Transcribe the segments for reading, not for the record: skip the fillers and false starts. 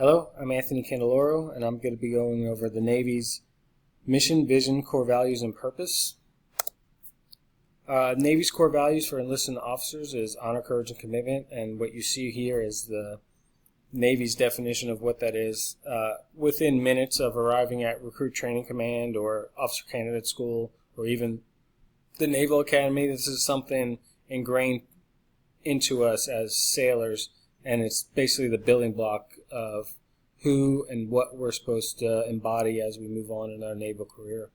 Hello, I'm Anthony Candeloro, and I'm going to be going over the Navy's mission, vision, core values, and purpose. Navy's core values for enlisted officers is honor, courage, and commitment, and what you see here is the Navy's definition of what that is. Within minutes of arriving at Recruit Training Command or Officer Candidate School or even the Naval Academy, this is something ingrained into us as sailors, and it's basically the building block of who and what we're supposed to embody as we move on in our naval career.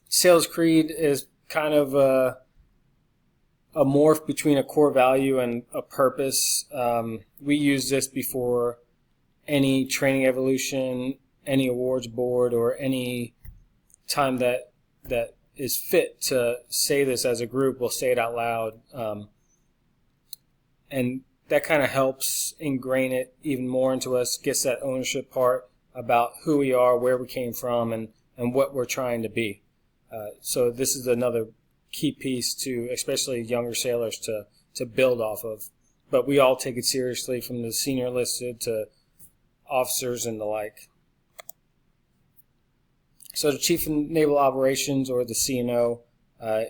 Sailor's Creed is kind of a morph between a core value and a purpose. We use this before any training evolution, any awards board, or any time that is fit to say this as a group. We'll say it out loud. And that kind of helps ingrain it even more into us, gets that ownership part about who we are, where we came from, and what we're trying to be. So this is another key piece to, especially younger sailors, to build off of. But we all take it seriously, from the senior enlisted to officers and the like. So the Chief of Naval Operations, or the CNO,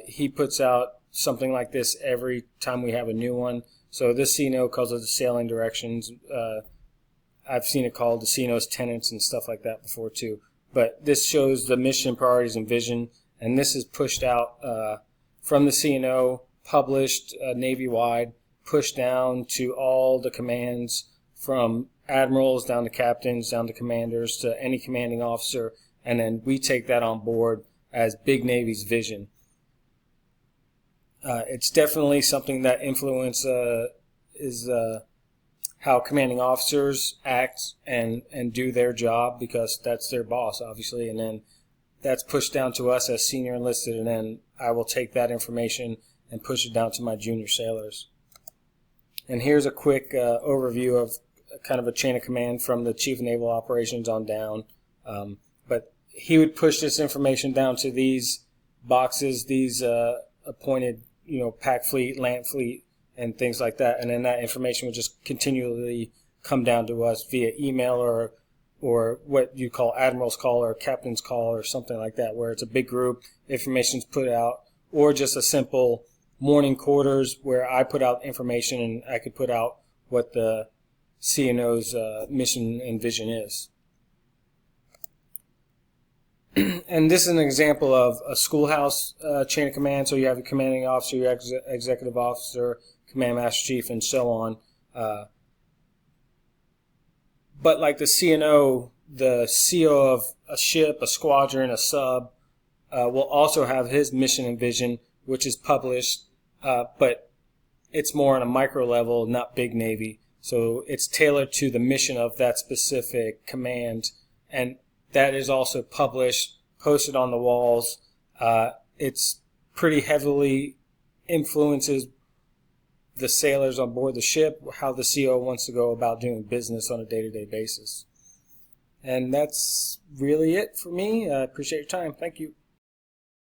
he puts out something like this every time we have a new one. So this CNO calls it the sailing directions. I've seen it called the CNO's tenets and stuff like that before too. But this shows the mission, priorities, and vision. And this is pushed out from the CNO, published Navy-wide, pushed down to all the commands, from admirals down to captains, down to commanders, to any commanding officer. And then we take that on board as Big Navy's vision. It's definitely something that is how commanding officers act and do their job, because that's their boss, obviously, and then that's pushed down to us as senior enlisted, and then I will take that information and push it down to my junior sailors. And here's a quick overview of kind of a chain of command from the Chief of Naval Operations on down. But he would push this information down to these boxes, these appointed, pack fleet, land fleet, and things like that. And then that information would just continually come down to us via email or what you call admiral's call or captain's call or something like that, where it's a big group, information's put out, or just a simple morning quarters where I put out information and I could put out what the CNO's mission and vision is. And this is an example of a schoolhouse chain of command. So you have your commanding officer, your executive officer, command master chief, and so on. But like the CNO, the CO of a ship, a squadron, a sub, will also have his mission and vision, which is published, but it's more on a micro level, not Big Navy. So it's tailored to the mission of that specific command, and that is also published, posted on the walls. It's pretty heavily influences the sailors on board the ship, how the CO wants to go about doing business on a day-to-day basis. And that's really it for me. I appreciate your time. Thank you.